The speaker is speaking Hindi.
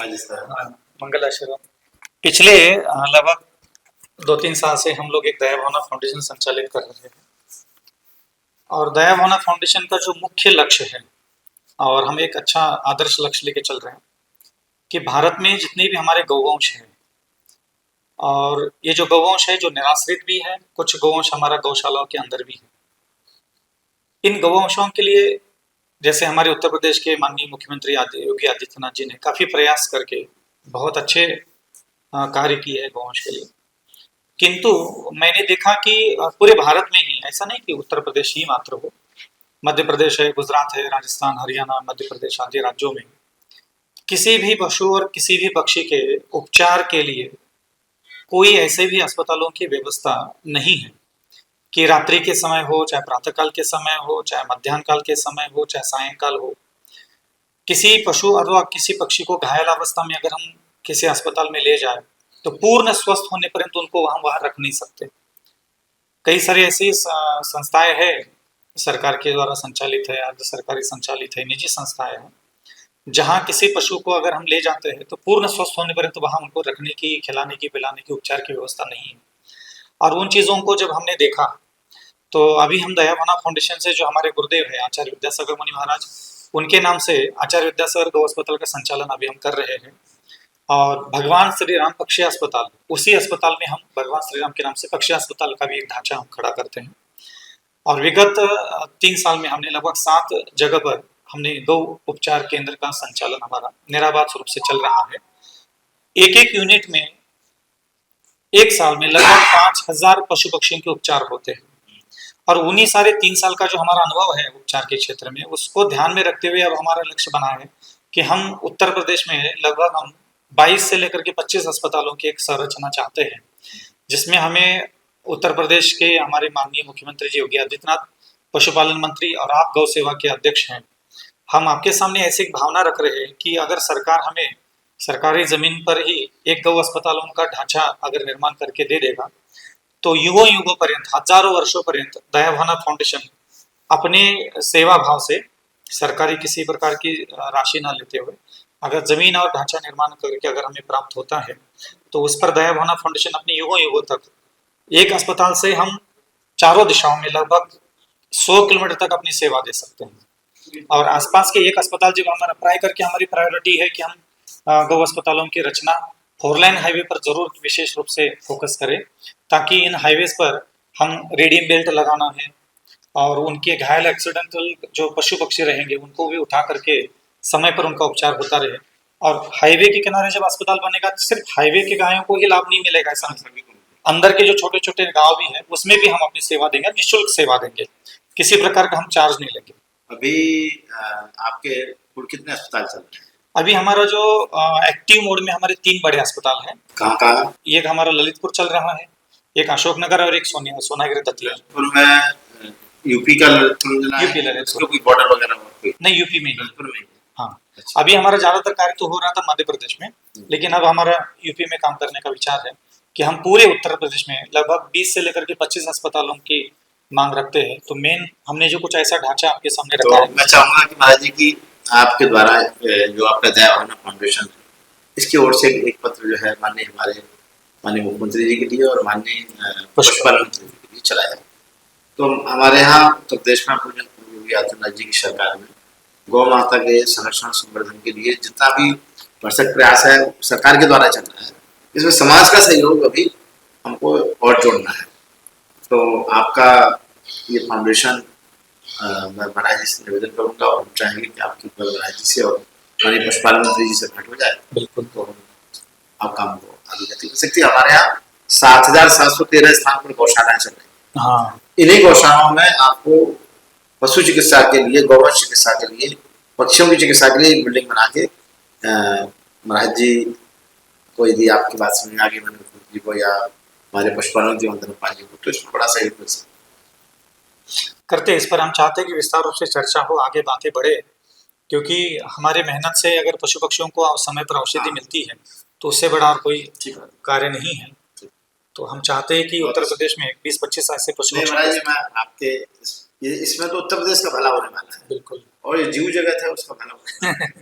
हाँ, मंगलाचरण। पिछले लगभग 2-3 साल से हम लोग एक दया भावना फाउंडेशन संचालित कर रहे हैं और दया भावना फाउंडेशन का जो मुख्य लक्ष्य है और हम एक अच्छा आदर्श लक्ष्य लेके चल रहे हैं कि भारत में जितने भी हमारे गौवंश हैं और ये जो गौवंश है जो निराश्रित भी है, कुछ गौवंश हमारा गौशालाओं के अंदर भी है। इन गौवंशों के लिए जैसे हमारे उत्तर प्रदेश के माननीय मुख्यमंत्री योगी आदित्यनाथ जी ने काफ़ी प्रयास करके बहुत अच्छे कार्य किए हैं गौवंश के लिए। किंतु मैंने देखा कि पूरे भारत में ही, ऐसा नहीं कि उत्तर प्रदेश ही मात्र हो, मध्य प्रदेश है, गुजरात है, राजस्थान, हरियाणा, मध्य प्रदेश आदि राज्यों में किसी भी पशु और किसी भी पक्षी के उपचार के लिए कोई ऐसे भी अस्पतालों की व्यवस्था नहीं है कि रात्रि के समय हो, चाहे प्रातःकाल के समय हो, चाहे मध्याह्न काल के समय हो, चाहे सायंकाल हो, किसी पशु अथवा किसी पक्षी को घायल अवस्था में अगर हम किसी अस्पताल में ले जाए तो पूर्ण स्वस्थ होने पर्यंत उनको हम वहां रख नहीं सकते। कई सारी ऐसी संस्थाएं हैं, सरकार के द्वारा संचालित है, अर्ध सरकारी संचालित है, निजी संस्थाएं हैं, जहां किसी पशु को अगर हम ले जाते हैं तो पूर्ण स्वस्थ होने पर्यंत वहां उनको रखने की, खिलाने की, पिलाने की, उपचार की व्यवस्था नहीं है। और उन चीजों को जब हमने देखा तो अभी हम दया भावना फाउंडेशन से जो हमारे गुरुदेव है आचार्य विद्यासागर मुनि महाराज, उनके नाम से आचार्य विद्यासागर गौ अस्पताल का संचालन अभी हम कर रहे हैं और भगवान श्री राम पक्षी अस्पताल, उसी अस्पताल में हम भगवान श्री राम के नाम से पक्षी अस्पताल का भी एक ढांचा हम खड़ा करते हैं। और विगत 3 साल में हमने लगभग 7 जगह पर हमने गौ उपचार केंद्र का संचालन हमारा निराबाध रूप से चल रहा है। एक एक यूनिट में एक साल में लगभग 5,000 पशु पक्षियों के उपचार होते हैं और उन्हीं सारे 3 साल का जो हमारा अनुभव है उपचार के क्षेत्र में, उसको ध्यान में रखते हुए अब हमारा लक्ष्य बना है कि हम उत्तर प्रदेश में लगभग हम 22 से लेकर के 25 अस्पतालों की एक संरचना चाहते हैं, जिसमें हमें उत्तर प्रदेश के हमारे माननीय मुख्यमंत्री जी योगी आदित्यनाथ, पशुपालन मंत्री और आप गौ सेवा के अध्यक्ष हैं, हम आपके सामने ऐसी एक भावना रख रहे हैं कि अगर सरकार हमें सरकारी जमीन पर ही एक गौ अस्पतालों का ढांचा अगर निर्माण करके दे देगा तो युगों युगों पर्यंत, हजारों वर्षों पर्यंत दया भावना फाउंडेशन अपने सेवा भाव से सरकारी किसी प्रकार की राशि ना लेते हुए अगर जमीन और ढांचा निर्माण करके अगर हमें प्राप्त होता है तो उस पर दया भावना फाउंडेशन अपनी युगों युगों तक एक अस्पताल से हम चारों दिशाओं में लगभग 100 किलोमीटर तक अपनी सेवा दे सकते हैं। और आसपास के एक अस्पताल जब हमारा प्राय करके हमारी प्रायोरिटी है कि हम गौ अस्पतालों की रचना 4 लाइन हाईवे पर जरूर विशेष रूप से फोकस करें, ताकि इन हाईवेज पर हम रेडियम बेल्ट लगाना है और उनके घायल एक्सीडेंटल जो पशु पक्षी रहेंगे उनको भी उठा करके समय पर उनका उपचार होता रहे। और हाईवे के किनारे जब अस्पताल बनेगा तो सिर्फ हाईवे के गायों को ही लाभ नहीं मिलेगा, ऐसा नहीं, अंदर के जो छोटे छोटे गांव भी हैं उसमें भी हम अपनी सेवा देंगे, निःशुल्क सेवा देंगे, किसी प्रकार का हम चार्ज नहीं लेंगे। अभी आपके कुल कितने अस्पताल चल रहे हैं? अभी हमारा जो एक्टिव मोड में हमारे 3 बड़े अस्पताल हैं। कहाँ कहाँ? एक हमारा ललितपुर चल रहा है, एक अशोकनगर और एक सोनागिरी दतिया। ललितपुर में यूपी का यूपी ललितपुर, कोई बॉर्डर वगैरह नहीं यूपी में ही। ललितपुर में? हाँ, अभी हमारा ज्यादातर कार्य तो हो रहा था मध्य प्रदेश में, लेकिन अब हमारा यूपी में काम करने का विचार है कि हम पूरे उत्तर प्रदेश में लगभग 20 से लेकर के 25 अस्पतालों की मांग रखते हैं। तो मेन हमने जो कुछ ऐसा ढांचा आपके सामने रखा है। मैं चाहूंगा कि महाराज जी की आपके द्वारा जो आपका दया भावना फाउंडेशन इसकी ओर से एक पत्र जो है माननीय मुख्यमंत्री जी के लिए और माननीय पशुपालन मंत्री जी के लिए चला जाए। तो हमारे यहाँ उत्तर प्रदेश में योगी आदित्यनाथ जी की सरकार में गौ माता के संरक्षण संवर्धन के लिए जितना भी भरसक प्रयास है सरकार के द्वारा चल रहा है, इसमें समाज का सहयोग अभी हमको और जोड़ना है। तो आपका ये फाउंडेशन मैं महाराज जी से निवेदन करूंगा और चाहेंगे कि आपकी महाराज जी से और हमारे पशुपालन मंत्री जी से भेंट हो जाए। बिल्कुल, तो आप काम को आगे गति कर सकते हैं। हमारे यहाँ 7,713 स्थान पर गौशालाएं चल रही हैं। हाँ, इन्हीं गौशालाओं में आपको पशु चिकित्सा के लिए, गौवंश चिकित्सा के लिए, पक्षियों की चिकित्सा के लिए एक बिल्डिंग बना के महाराज जी को यदि आपकी बात समझ में आ गई जी को या हमारे पशुपालन मंत्री वंदना जी को, तो इसमें बड़ा सहयोग कर सकते करते। इस पर हम चाहते हैं कि विस्तार रूप से चर्चा हो, आगे बातें बढ़े, क्योंकि हमारे मेहनत से अगर पशु पक्षियों को समय पर औषधि मिलती है तो उससे बड़ा और कोई कार्य नहीं है। तो हम चाहते हैं कि उत्तर प्रदेश में 20-25 ऐसे पशु महाराज जी मैं आपके इसमें तो उत्तर प्रदेश का भला होने वाला है। बिल्कुल, और ये जीव जगत है उसका भला होने वाला है।